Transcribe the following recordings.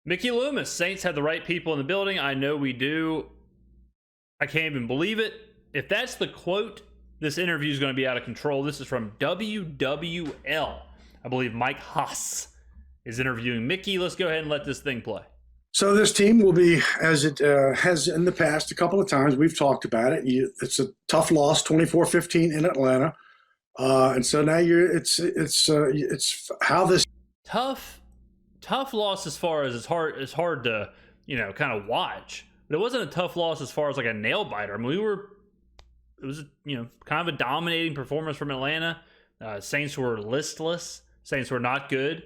Mickey Loomis, Saints have the right people in the building. I know we do. I can't even believe it. If that's the quote, this interview is going to be out of control. This is from WWL. I believe Mike Haas is interviewing Mickey. Let's go ahead and let this thing play. So this team will be, as it has in the past a couple of times, we've talked about it. It's a tough loss, 24-15 in Atlanta. And so now it's how this tough loss as far as it's hard to, kind of watch. But it wasn't a tough loss as far as like a nail biter. I mean, it was kind of a dominating performance from Atlanta. Saints were listless. Saints were not good.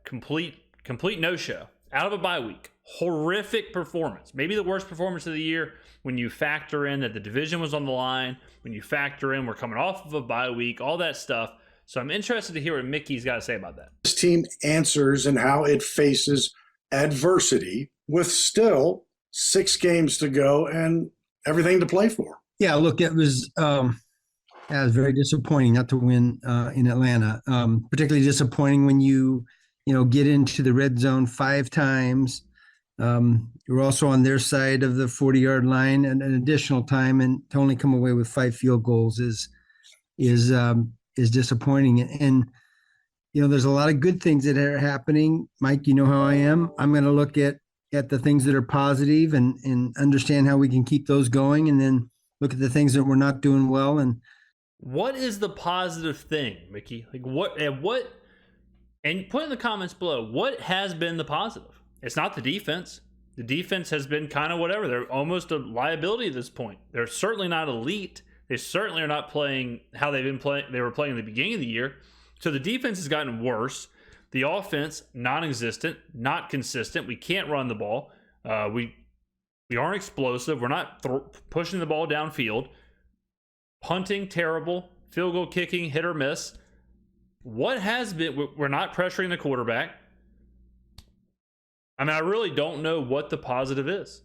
Complete no-show. Out of a bye week. Horrific performance. Maybe the worst performance of the year when you factor in that the division was on the line, when you factor in we're coming off of a bye week, all that stuff. So I'm interested to hear what Mickey's got to say about that. This team answers and how it faces adversity with still 6 games to go and everything to play for. Yeah, look, it was very disappointing not to win in Atlanta. Particularly disappointing when you get into the red zone 5 times. You're also on their side of the 40-yard line and an additional time, and to only come away with 5 field goals is disappointing. And there's a lot of good things that are happening. Mike, you know how I am. I'm going to look at the things that are positive and understand how we can keep those going, and then look at the things that we're not doing well. And what is the positive thing, Mickey? Like what? And put in the comments below, what has been the positive? It's not the defense. The defense has been kind of whatever. They're almost a liability at this point. They're certainly not elite. They certainly are not playing how they were playing in the beginning of the year. So the defense has gotten worse. The offense, non-existent, not consistent. We can't run the ball. We aren't explosive. We're not pushing the ball downfield. Punting, terrible. Field goal kicking, hit or miss. What has been, we're not pressuring the quarterback. I mean, I really don't know what the positive is.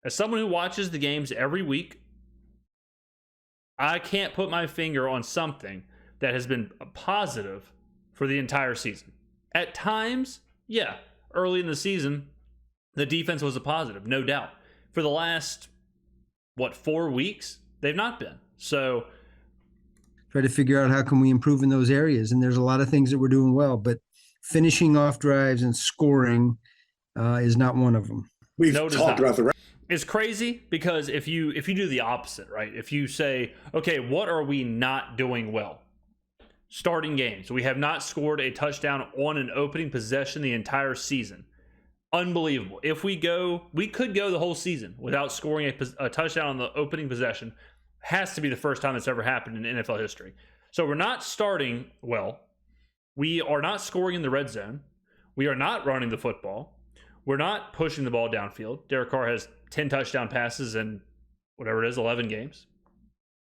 As someone who watches the games every week, I can't put my finger on something that has been a positive for the entire season. At times, yeah, early in the season, the defense was a positive, no doubt. For the last, 4 weeks, they've not been. So try to figure out how can we improve in those areas. And there's a lot of things that we're doing well, but finishing off drives and scoring is not one of them. We've talked about the rest. It's crazy because if you do the opposite, right? If you say, okay, what are we not doing well? Starting games. We have not scored a touchdown on an opening possession the entire season. Unbelievable. If we could go the whole season without scoring a touchdown on the opening possession. Has to be the first time it's ever happened in NFL history. So we're not starting well. We are not scoring in the red zone. We are not running the football. We're not pushing the ball downfield. Derek Carr has 10 touchdown passes in 11 games.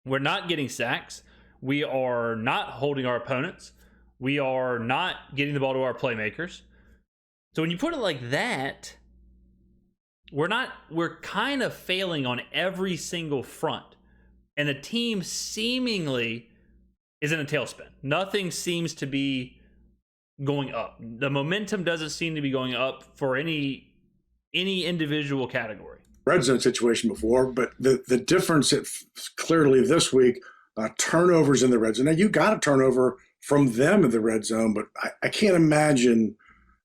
We're not getting sacks. We are not holding our opponents. We are not getting the ball to our playmakers. So when you put it like that, we're kind of failing on every single front. And the team seemingly is in a tailspin. Nothing seems to be going up. The momentum doesn't seem to be going up for any individual category. Red zone situation before, but the difference clearly this week, turnovers in the red zone. Now, you got a turnover from them in the red zone, but I can't imagine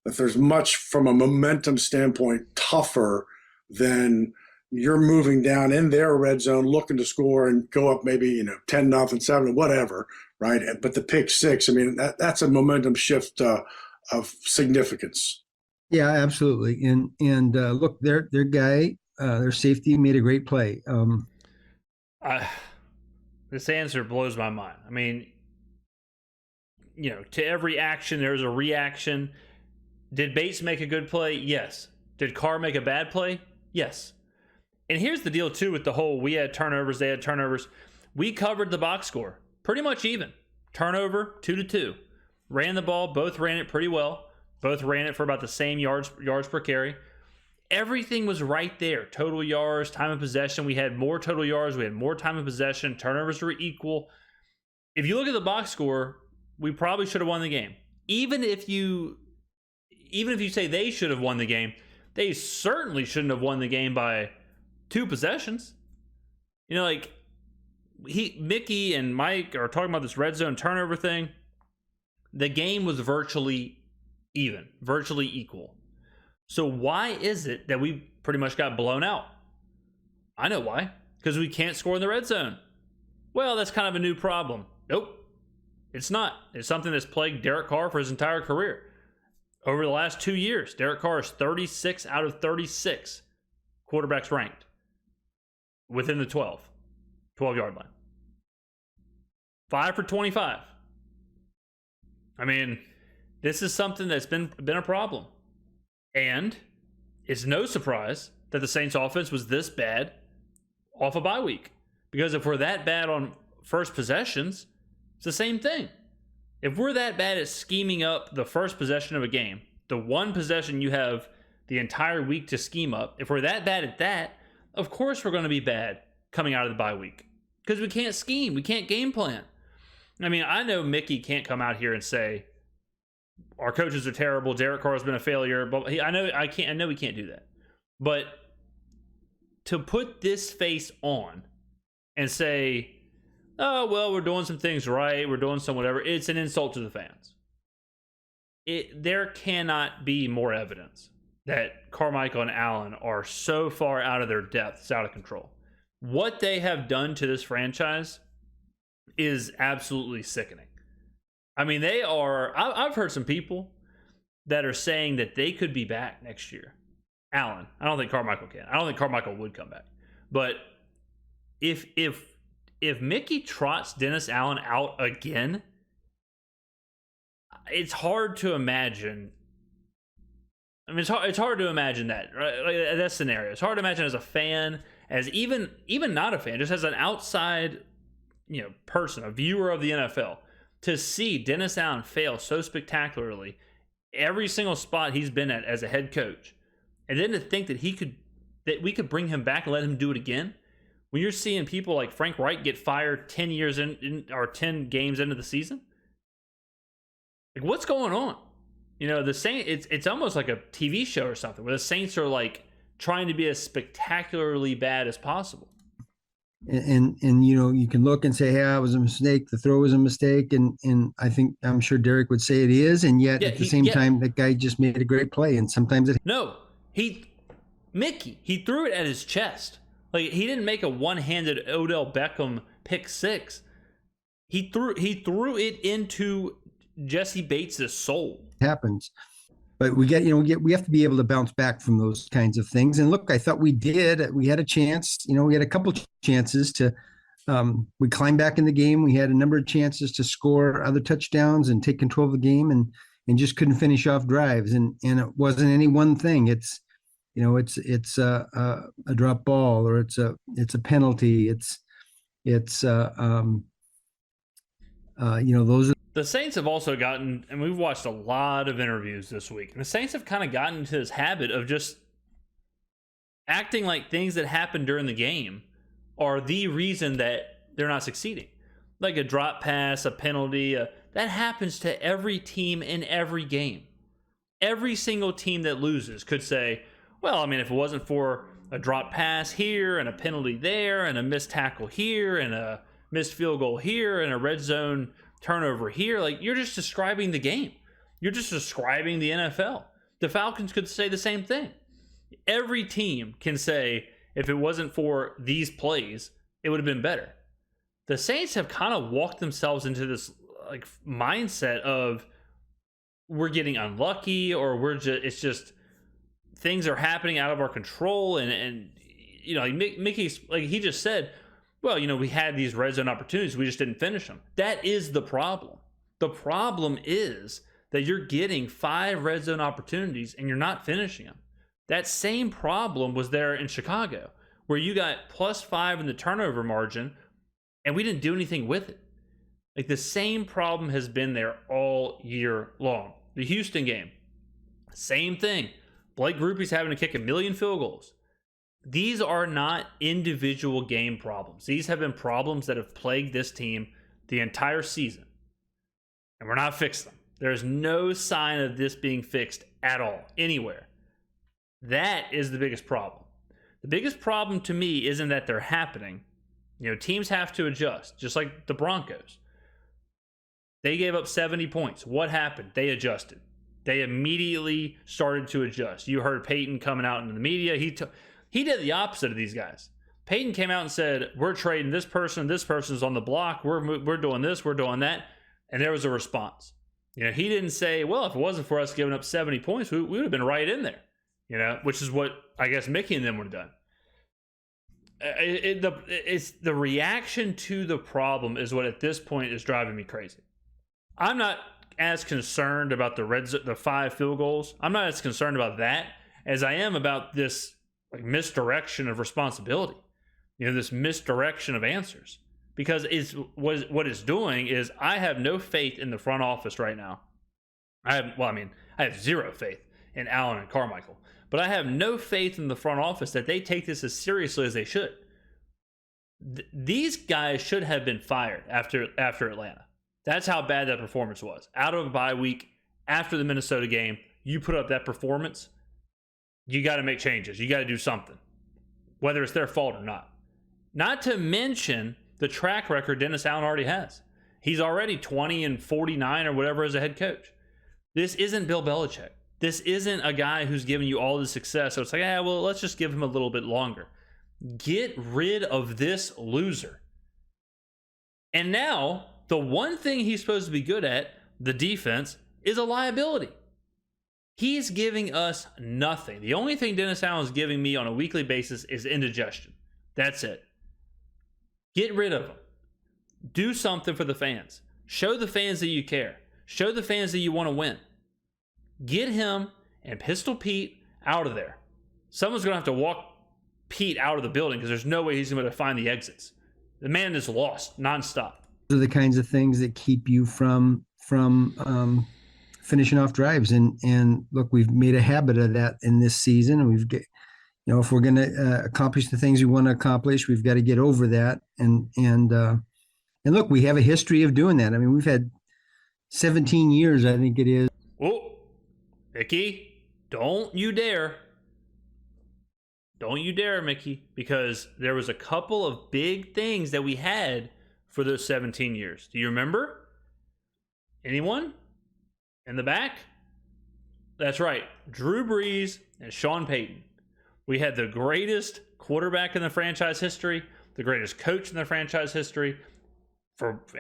that there's much from a momentum standpoint tougher than you're moving down in their red zone, looking to score and go up maybe 10-0, 7, whatever, right? But the pick six, I mean, that's a momentum shift of significance. Yeah, absolutely. And look, their guy, their safety made a great play. This answer blows my mind. I mean, to every action there's a reaction. Did Bates make a good play? Yes. Did Carr make a bad play? Yes. And here's the deal, too, with the whole we had turnovers, they had turnovers. We covered the box score pretty much even. Turnover, 2-2. Ran the ball, both ran it pretty well. Both ran it for about the same yards per carry. Everything was right there. Total yards, time of possession. We had more total yards. We had more time of possession. Turnovers were equal. If you look at the box score, we probably should have won the game. Even if you even if you say they should have won the game, they certainly shouldn't have won the game by 2 possessions. You know, like Mickey and Mike are talking about this red zone turnover thing. The game was virtually even, virtually equal. So why is it that we pretty much got blown out? I know why. Because we can't score in the red zone. Well, that's kind of a new problem. Nope. It's not. It's something that's plagued Derek Carr for his entire career. Over the last 2 years, Derek Carr is 36 out of 36 quarterbacks ranked within the 12-yard line. 5 for 25. I mean, this is something that's been a problem. And it's no surprise that the Saints offense was this bad off a bye week. Because if we're that bad on first possessions, it's the same thing. If we're that bad at scheming up the first possession of a game, the one possession you have the entire week to scheme up, if we're that bad at that, of course we're going to be bad coming out of the bye week. Because we can't scheme. We can't game plan. I mean, I know Mickey can't come out here and say, our coaches are terrible, Derek Carr has been a failure, but I know he can't do that. But to put this face on and say, oh, well, we're doing some things right, we're doing some whatever, it's an insult to the fans. There cannot be more evidence that Carmichael and Allen are so far out of their depth, it's out of control. What they have done to this franchise is absolutely sickening. I mean, they are, I've heard some people that are saying that they could be back next year. Allen, I don't think Carmichael can. I don't think Carmichael would come back. But if Mickey trots Dennis Allen out again, it's hard to imagine. I mean, it's hard to imagine that, right? Like, that scenario. It's hard to imagine as a fan, as even not a fan, just as an outside, person, a viewer of the NFL, to see Dennis Allen fail so spectacularly every single spot he's been at as a head coach, and then to think that we could bring him back and let him do it again. When you're seeing people like Frank Reich get fired 10 years or 10 games into the season, like, what's going on? The Saints, it's almost like a TV show or something where the Saints are like trying to be as spectacularly bad as possible. And you can look and say, hey, it was a mistake. The throw was a mistake. And I'm sure Derek would say it is. And yet at the same time, that guy just made a great play. And sometimes Mickey threw it at his chest. Like, he didn't make a one-handed Odell Beckham pick six. He threw it into Jesse Bates' soul. Happens. But we have to be able to bounce back from those kinds of things. And look, I thought we did. We had a chance. We had a couple chances to. We climbed back in the game. We had a number of chances to score other touchdowns and take control of the game, and just couldn't finish off drives. And it wasn't any one thing. It's a drop ball, or it's a penalty. Those are. The Saints have also gotten, and we've watched a lot of interviews this week, and the Saints have kind of gotten into this habit of just acting like things that happen during the game are the reason that they're not succeeding. Like a drop pass, a penalty, that happens to every team in every game. Every single team that loses could say, well, I mean, if it wasn't for a drop pass here and a penalty there and a missed tackle here and a missed field goal here and a red zone turnover here, like, you're just describing the game. You're just describing the NFL. The Falcons could say the same thing. Every team can say, if it wasn't for these plays, it would have been better. The Saints have kind of walked themselves into this like mindset of we're getting unlucky, or it's just things are happening out of our control, and Mickey's, like he just said, well, we had these red zone opportunities, we just didn't finish them. That is the problem. The problem is that you're getting 5 red zone opportunities and you're not finishing them. That same problem was there in Chicago, where you got +5 in the turnover margin and we didn't do anything with it. Like, the same problem has been there all year long. The Houston game, same thing. Blake Grupe's having to kick 1 million field goals. These are not individual game problems. These have been problems that have plagued this team the entire season. And we're not fixing them. There's no sign of this being fixed at all, anywhere. That is the biggest problem. The biggest problem to me isn't that they're happening. Teams have to adjust, just like the Broncos. They gave up 70 points. What happened? They adjusted. They immediately started to adjust. You heard Peyton coming out into the media. He did the opposite of these guys. Peyton came out and said, we're trading this person's on the block, we're doing this, we're doing that. And there was a response. He didn't say, well, if it wasn't for us giving up 70 points, we would have been right in there, which is what I guess Mickey and them would have done. It's the reaction to the problem is what at this point is driving me crazy. I'm not as concerned about the 5 field goals. I'm not as concerned about that as I am about this misdirection of responsibility. This misdirection of answers, because what it's doing is I have no faith in the front office right now. I have zero faith in Allen and Carmichael, but I have no faith in the front office that they take this as seriously as they should. These guys should have been fired after Atlanta. That's how bad that performance was. Out of a bye week, after the Minnesota game, you put up that performance, you got to make changes. You got to do something, whether it's their fault or not. Not to mention the track record Dennis Allen already has. He's already 20-49 or whatever as a head coach. This isn't Bill Belichick. This isn't a guy who's giving you all the success. So it's like, let's just give him a little bit longer. Get rid of this loser. And now, the one thing he's supposed to be good at, the defense, is a liability. He's giving us nothing. The only thing Dennis Allen is giving me on a weekly basis is indigestion. That's it. Get rid of him. Do something for the fans. Show the fans that you care. Show the fans that you want to win. Get him and Pistol Pete out of there. Someone's going to have to walk Pete out of the building because there's no way he's going to find the exits. The man is lost nonstop. Those are the kinds of things that keep you from finishing off drives. And look, we've made a habit of that in this season, and if we're going to accomplish the things we want to accomplish, we've got to get over that. And look, we have a history of doing that. I mean, we've had 17 years, I think it is. Oh, Mickey, don't you dare. Don't you dare, Mickey, because there was a couple of big things that we had for those 17 years. Do you remember? Anyone? In the back? That's right. Drew Brees and Sean Payton. We had the greatest quarterback in the franchise history, the greatest coach in the franchise history,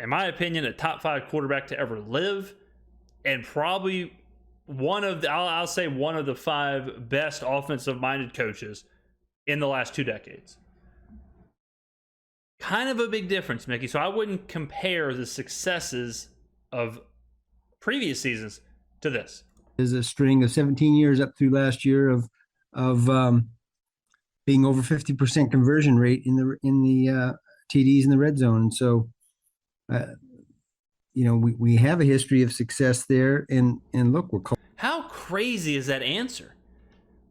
in my opinion, a top 5 quarterback to ever live, and probably I'll say one of the 5 best offensive-minded coaches in the last 2 decades. Kind of a big difference, Mickey. So I wouldn't compare the successes of previous seasons to this. There's a string of 17 years up through last year of being over 50% conversion rate in the TDs in the red zone. And so, we have a history of success there. And look, how crazy is that answer?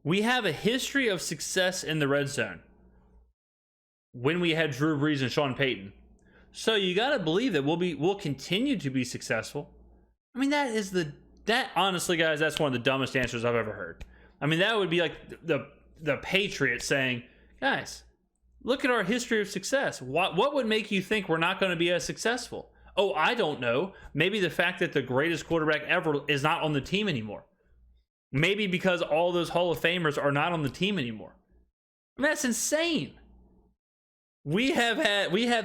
We have a history of success in the red zone when we had Drew Brees and Sean Payton. So you got to believe that we'll continue to be successful. I mean, that honestly, guys, that's one of the dumbest answers I've ever heard. I mean, that would be like the Patriots saying, guys, look at our history of success. What would make you think we're not going to be as successful? Oh, I don't know. Maybe the fact that the greatest quarterback ever is not on the team anymore. Maybe because all those Hall of Famers are not on the team anymore. I mean, that's insane. We have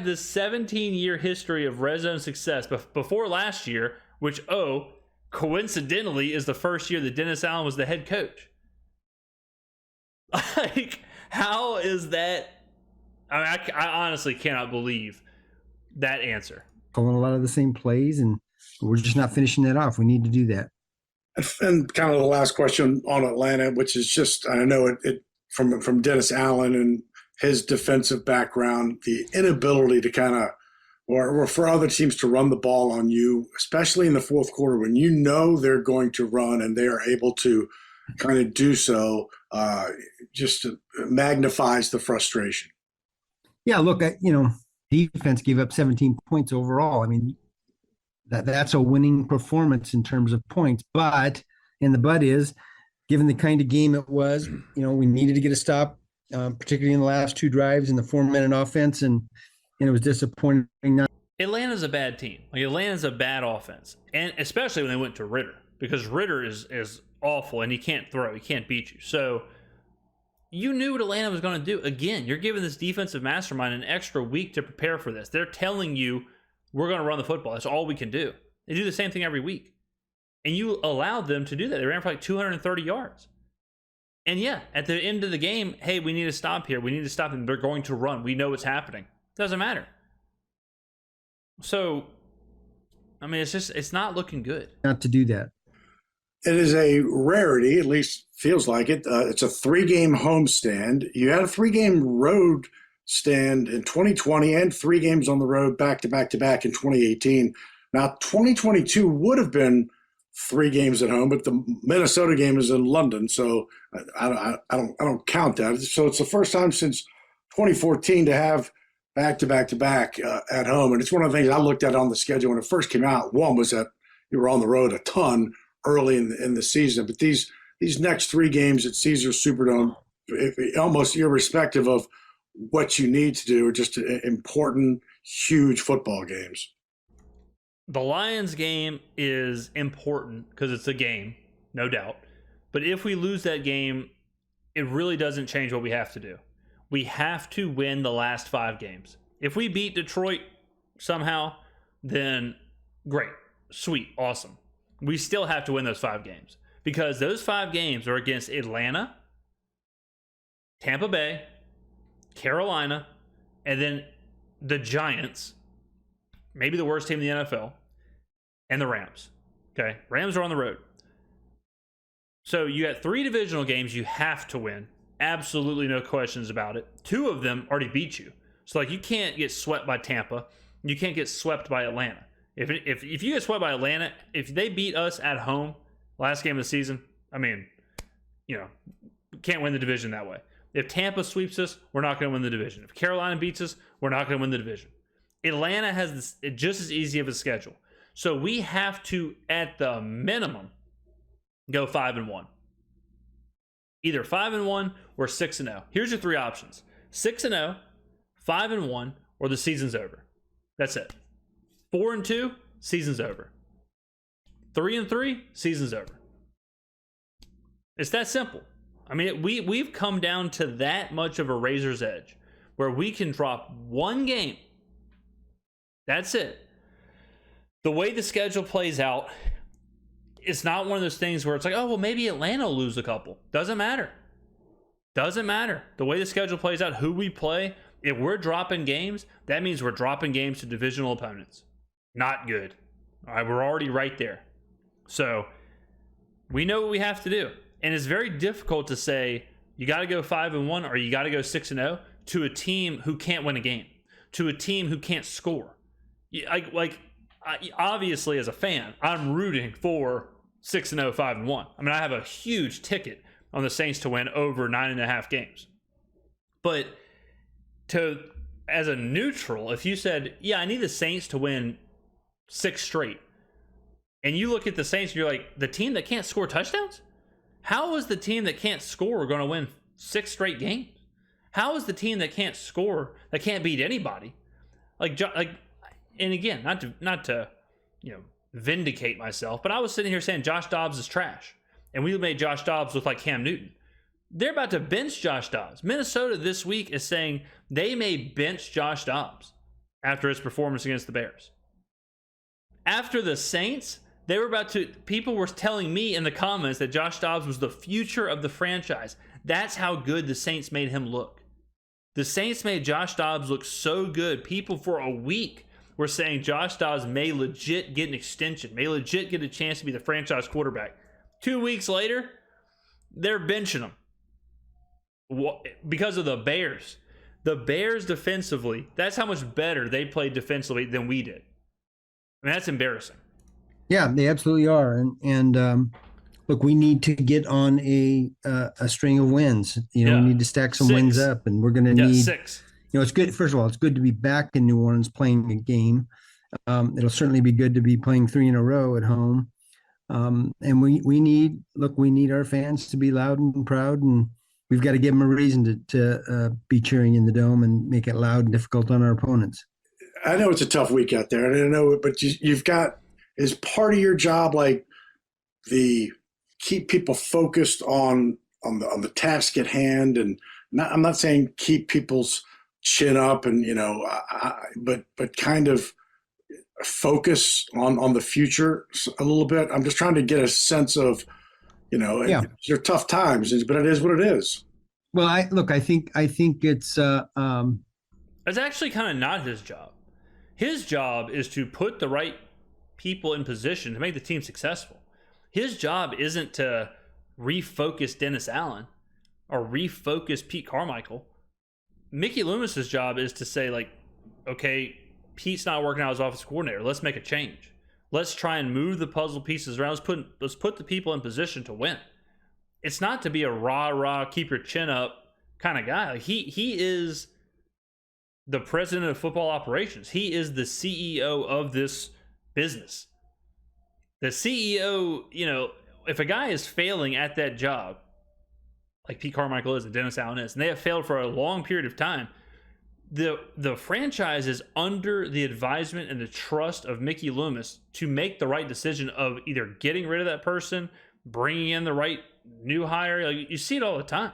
this 17-year history of red zone success before last year, which, coincidentally is the first year that Dennis Allen was the head coach. Like, how is that? I mean, I honestly cannot believe that answer. Calling a lot of the same plays, and we're just not finishing that off. We need to do that. And kind of the last question on Atlanta, which is just, I know it from Dennis Allen and his defensive background, the inability to kind of, or for other teams to run the ball on you, especially in the fourth quarter when you know they're going to run and they are able to kind of do so, just magnifies the frustration. Yeah, look, defense gave up 17 points overall. I mean, that's a winning performance in terms of points. But is given the kind of game it was, we needed to get a stop, particularly in the last 2 drives in the 4-minute offense, and it was disappointing. Atlanta's a bad team. Like, Atlanta's a bad offense, and especially when they went to Ritter, because Ritter is awful and he can't throw, he can't beat you. So you knew what Atlanta was going to do. Again, you're giving this defensive mastermind an extra week to prepare for this. They're telling you, we're going to run the football. That's all we can do. They do the same thing every week. And you allowed them to do that. They ran for like 230 yards. And yeah, at the end of the game, hey, we need to stop here. We need to stop them. They're going to run. We know what's happening. Doesn't matter. So, I mean, it's not looking good. Not to do that. It is a rarity, at least feels like it. It's a 3-game homestand. You had a 3-game road stand in 2020 and 3 games on the road back to back to back in 2018. Now, 2022 would have been 3 games at home, but the Minnesota game is in London, so I don't count that. So it's the first time since 2014 to have back to back to back at home, and it's one of the things I looked at on the schedule when it first came out. One was that you were on the road a ton early in the season, but these next 3 games at Caesars Superdome, almost irrespective of what you need to do, are just important, huge football games. The Lions game is important because it's a game, no doubt. But if we lose that game, it really doesn't change what we have to do. We have to win the last 5 games. If we beat Detroit somehow, then great, sweet, awesome. We still have to win those 5 games because those 5 games are against Atlanta, Tampa Bay, Carolina, and then the Giants, maybe the worst team in the NFL, and the Rams. Okay, Rams are on the road. So you got 3 divisional games you have to win. Absolutely no questions about it. 2 of them already beat you. So like, you can't get swept by Tampa. You can't get swept by Atlanta. If you get swept by Atlanta, if they beat us at home last game of the season, I mean, can't win the division that way. If Tampa sweeps us, we're not going to win the division. If Carolina beats us, we're not going to win the division. Atlanta has just as easy of a schedule. So we have to, at the minimum, go 5-1. Either 5-1 or 6-0. Here's your 3 options: 6-0, 5-1, or the season's over. That's it. 4-2, season's over. 3-3, season's over. It's that simple. I mean, we've come down to that much of a razor's edge where we can drop 1 game. That's it. The way the schedule plays out, it's not one of those things where it's like, oh, well, maybe Atlanta will lose a couple. Doesn't matter. Doesn't matter. The way the schedule plays out, who we play, if we're dropping games, that means we're dropping games to divisional opponents. Not good. All right, we're already right there. So we know what we have to do. And it's very difficult to say you got to go 5-1 or you got to go 6-0 to a team who can't win a game, to a team who can't score. Obviously, as a fan, I'm rooting for 6-0, 5-1. I mean, I have a huge ticket on the Saints to win over 9.5 games. But as a neutral, if you said, yeah, I need the Saints to win 6 straight, and you look at the Saints and you're like, the team that can't score touchdowns? How is the team that can't score going to win 6 straight games? How is the team that can't score, that can't beat anybody? And again, not to vindicate myself, but I was sitting here saying Josh Dobbs is trash, and we made Josh Dobbs look like Cam Newton. They're about to bench Josh Dobbs. Minnesota this week is saying they may bench Josh Dobbs after his performance against the Bears. After the Saints, people were telling me in the comments that Josh Dobbs was the future of the franchise. That's how good the Saints made him look. The Saints made Josh Dobbs look so good. People for a week were saying Josh Dobbs may legit get an extension, may legit get a chance to be the franchise quarterback. 2 weeks later, they're benching him because of the Bears. The Bears defensively, that's how much better they played defensively than we did. I mean, that's embarrassing. Yeah, they absolutely are. And look, we need to get on a string of wins. We need to stack some 6 wins up, and we're going to need 6. It's good. First of all, it's good to be back in New Orleans playing a game. It'll certainly be good to be playing 3 in a row at home. And we need our fans to be loud and proud, and we've got to give them a reason to be cheering in the dome and make it loud and difficult on our opponents. I know it's a tough week out there, and I know, but you've got, is part of your job like the keep people focused on the task at hand, and I'm not saying keep people's chin up, and but kind of focus on the future a little bit. I'm just trying to get a sense of, they're tough times, but it is what it is. Well, I think it's it's actually kind of not his job. His job is to put the right people in position to make the team successful. His job isn't to refocus Dennis Allen or refocus Pete Carmichael. Mickey Loomis's job is to say, like, okay, Pete's not working out as offensive coordinator. Let's make a change. Let's try and move the puzzle pieces around. Let's put the people in position to win. It's not to be a rah, keep your chin up kind of guy. Like, he is the president of football operations. He is the CEO of this business. The CEO, if a guy is failing at that job, like Pete Carmichael is and Dennis Allen is, and they have failed for a long period of time, the franchise is under the advisement and the trust of Mickey Loomis to make the right decision of either getting rid of that person, bringing in the right new hire. Like, you see it all the time.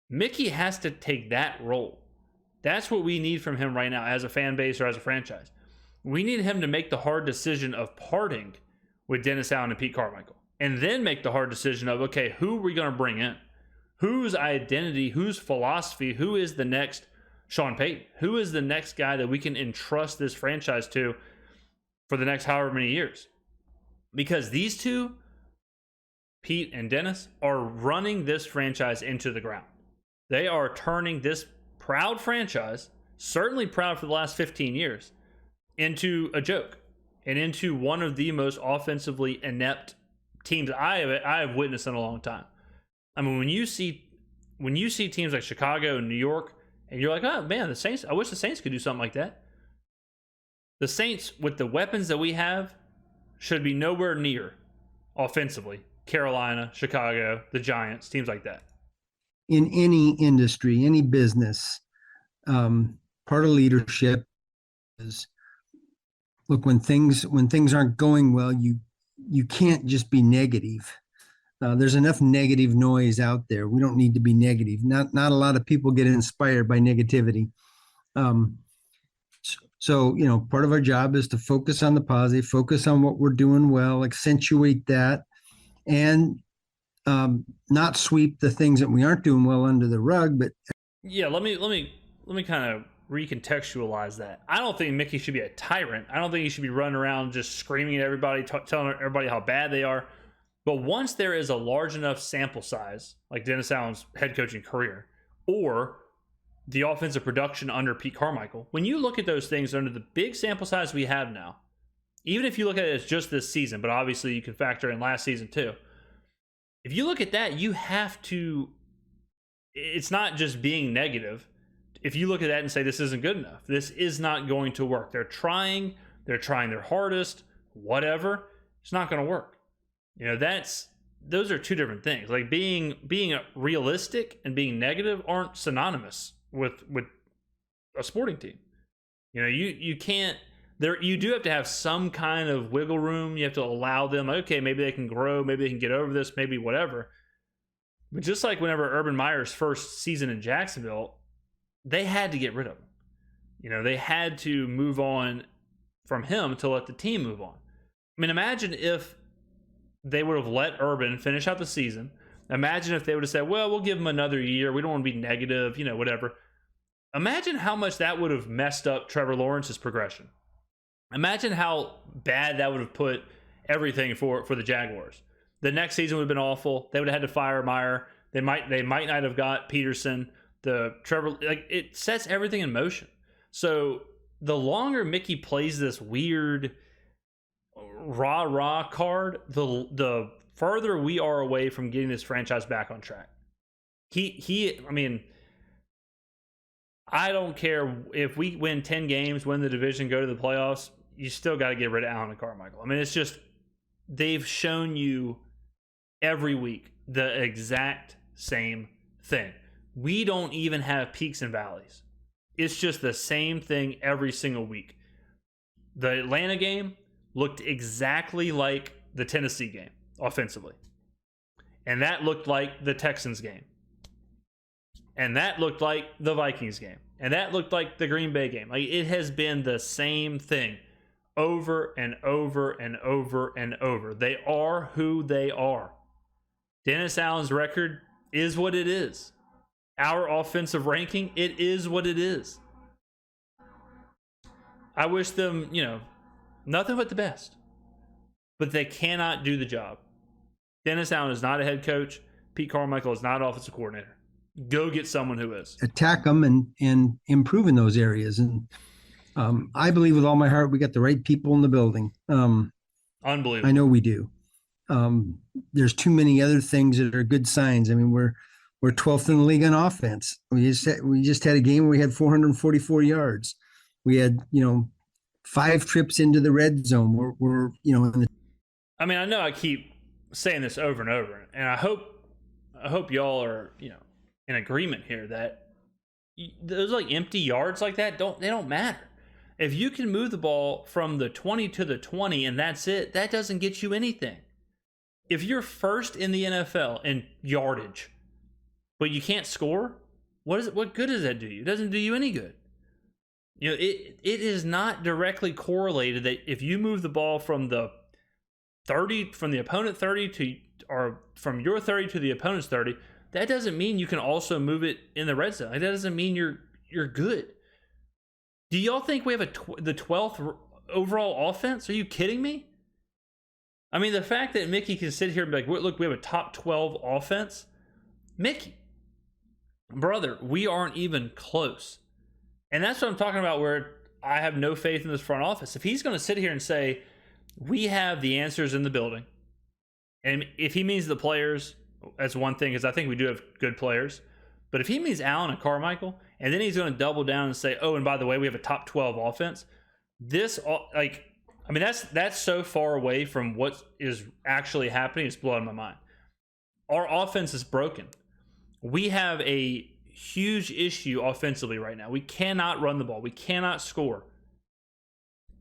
Mickey has to take that role. That's what we need from him right now as a fan base or as a franchise. We need him to make the hard decision of parting with Dennis Allen and Pete Carmichael, and then make the hard decision of, okay, who are we going to bring in? Whose identity, whose philosophy, who is the next Sean Payton? Who is the next guy that we can entrust this franchise to for the next however many years? Because these two, Pete and Dennis, are running this franchise into the ground. They are turning this proud franchise, certainly proud for the last 15 years, into a joke and into one of the most offensively inept teams I have witnessed in a long time. I mean, when you see teams like Chicago and New York, and you're like, oh man, the Saints, I wish the Saints could do something like that. The Saints, with the weapons that we have, should be nowhere near offensively Carolina, Chicago, the Giants, teams like that. In any industry, any business, part of leadership is, look, when things aren't going well, you can't just be negative. There's enough negative noise out there. We don't need to be negative. Not a lot of people get inspired by negativity. So part of our job is to focus on the positive, focus on what we're doing well, accentuate that, and not sweep the things that we aren't doing well under the rug. But yeah, let me kind of recontextualize that. I don't think Mickey should be a tyrant. I don't think he should be running around just screaming at everybody, telling everybody how bad they are. But once there is a large enough sample size, like Dennis Allen's head coaching career, or the offensive production under Pete Carmichael, when you look at those things under the big sample size we have now, even if you look at it as just this season, but obviously you can factor in last season too. If you look at that, you have to, it's not just being negative. If you look at that and say, this isn't good enough, this is not going to work. They're trying their hardest, whatever, it's not going to work. Those are two different things. Like being realistic and being negative aren't synonymous with a sporting team. You can't, you do have to have some kind of wiggle room. You have to allow them, okay, maybe they can grow, maybe they can get over this, maybe whatever. But just like whenever Urban Meyer's first season in Jacksonville, they had to get rid of him. They had to move on from him to let the team move on. I mean, imagine if they would have let Urban finish out the season. Imagine if they would have said, well, we'll give him another year. We don't want to be negative, whatever. Imagine how much that would have messed up Trevor Lawrence's progression. Imagine how bad that would have put everything for the Jaguars. The next season would have been awful. They would have had to fire Meyer. They might not have got Peterson. It sets everything in motion. So the longer Mickey plays this weird rah card, the further we are away from getting this franchise back on track. I mean, I don't care if we win 10 games, win the division, go to the playoffs, you still got to get rid of Allen and Carmichael. I mean, it's just, they've shown you every week the exact same thing. We don't even have peaks and valleys. It's just the same thing every single week. The Atlanta game looked exactly like the Tennessee game offensively. And that looked like the Texans game. And that looked like the Vikings game. And that looked like the Green Bay game. Like, it has been the same thing over and over and over and over. They are who they are. Dennis Allen's record is what it is. Our offensive ranking, it is what it is. I wish them, nothing but the best. But they cannot do the job. Dennis Allen is not a head coach. Pete Carmichael is not offensive coordinator. Go get someone who is. Attack them and improve in those areas. And I believe with all my heart we got the right people in the building. Unbelievable. I know we do. There's too many other things that are good signs. I mean, we're 12th in the league on offense. We just had a game where we had 444 yards. We had 5 trips into the red zone. We're I mean, I know I keep saying this over and over, and I hope y'all are in agreement here that those like empty yards like that don't matter. If you can move the ball from the 20 to the 20 and that's it, that doesn't get you anything. If you're first in the NFL in yardage, but you can't score, what good does that do you? It doesn't do you any good. It is not directly correlated that if you move the ball from the 30, from the opponent 30 to, or from your 30 to the opponent's 30, that doesn't mean you can also move it in the red zone. That doesn't mean you're good. Do y'all think we have the 12th overall offense? Are you kidding me? I mean, the fact that Mickey can sit here and be like, look, we have a top 12 offense. Mickey, brother, we aren't even close. And that's what I'm talking about, where I have no faith in this front office. If he's going to sit here and say, we have the answers in the building, and if he means the players, that's one thing, because I think we do have good players. But if he means Allen and Carmichael, and then he's going to double down and say, oh, and by the way, we have a top 12 offense, that's so far away from what is actually happening. It's blowing my mind. Our offense is broken. We have a huge issue offensively right now. We cannot run the ball. We cannot score.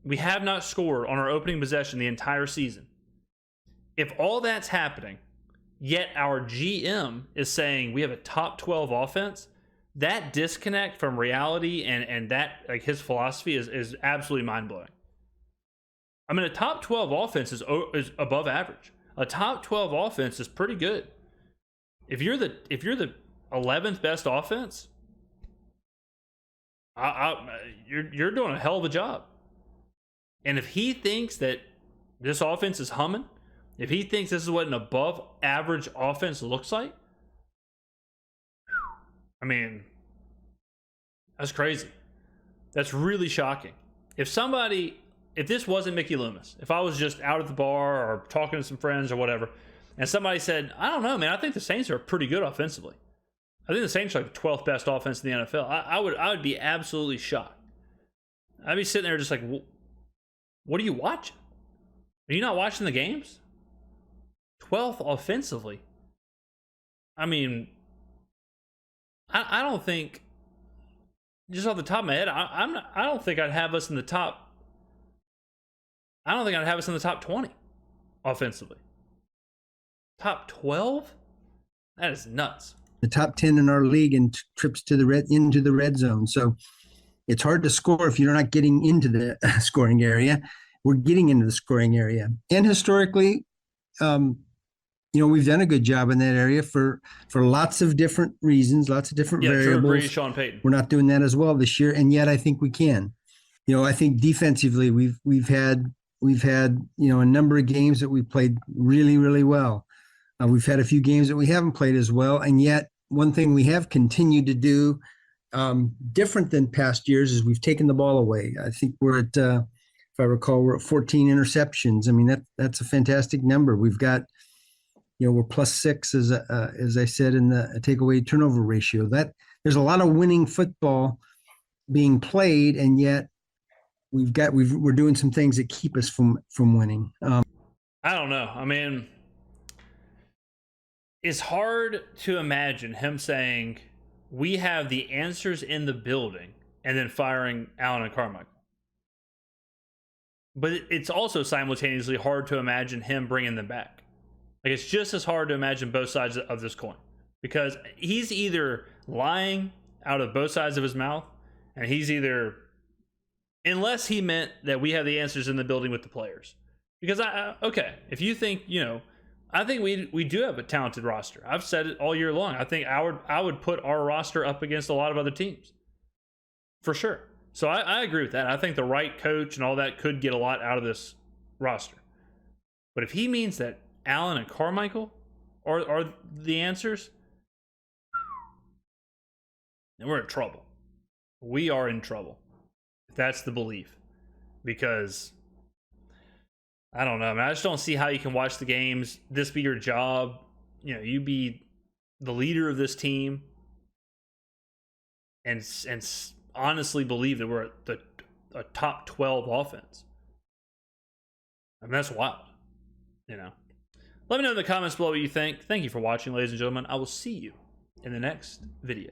We have not scored on our opening possession the entire season. If all that's happening, yet our GM is saying we have a top 12 offense, that disconnect from reality and that, like, his philosophy is absolutely mind-blowing. I mean, a top 12 offense is above average. A top 12 offense is pretty good. If you're the 11th best offense, you're doing a hell of a job. And if he thinks that this offense is humming, if he thinks this is what an above average offense looks like, I mean, that's crazy. That's really shocking. If this wasn't Mickey Loomis, if I was just out at the bar or talking to some friends or whatever, and somebody said, I don't know, man, I think the Saints are pretty good offensively. I think the Saints are like the 12th best offense in the NFL. I would be absolutely shocked. I'd be sitting there just like, what are you watching? Are you not watching the games? 12th offensively. I mean, I don't think, just off the top of my head, I don't think I'd have us in the top. I don't think I'd have us in the top 20 offensively. Top 12? That is nuts. The top 10 in our league in trips to into the red zone. So it's hard to score if you're not getting into the scoring area. We're getting into the scoring area. And historically, we've done a good job in that area for lots of different reasons, lots of different variables. Drew Brees, Sean Payton. We're not doing that as well this year, and yet I think we can. I think defensively we've had a number of games that we played really, really well. We've had a few games that we haven't played as well, and yet one thing we have continued to do different than past years is we've taken the ball away. I think we're at, if I recall, we're at 14 interceptions. I mean, that's a fantastic number. We've got, we're +6 as I said in the takeaway turnover ratio. That there's a lot of winning football being played, and yet we're doing some things that keep us from winning. I don't know. I mean, it's hard to imagine him saying, we have the answers in the building, and then firing Allen and Carmichael. But it's also simultaneously hard to imagine him bringing them back. Like, it's just as hard to imagine both sides of this coin, because he's either lying out of both sides of his mouth, and he's either, unless he meant that we have the answers in the building with the players. Because okay, if you think, I think we do have a talented roster. I've said it all year long. I think I would put our roster up against a lot of other teams, for sure. So I agree with that. I think the right coach and all that could get a lot out of this roster. But if he means that Allen and Carmichael are the answers, then we're in trouble. We are in trouble, if that's the belief. Because I don't know, man. I just don't see how you can watch the games, this be your job, you be the leader of this team, and honestly believe that we're a top 12 offense. I mean, that's wild. Let me know in the comments below what you think. Thank you for watching, ladies and gentlemen. I will see you in the next video.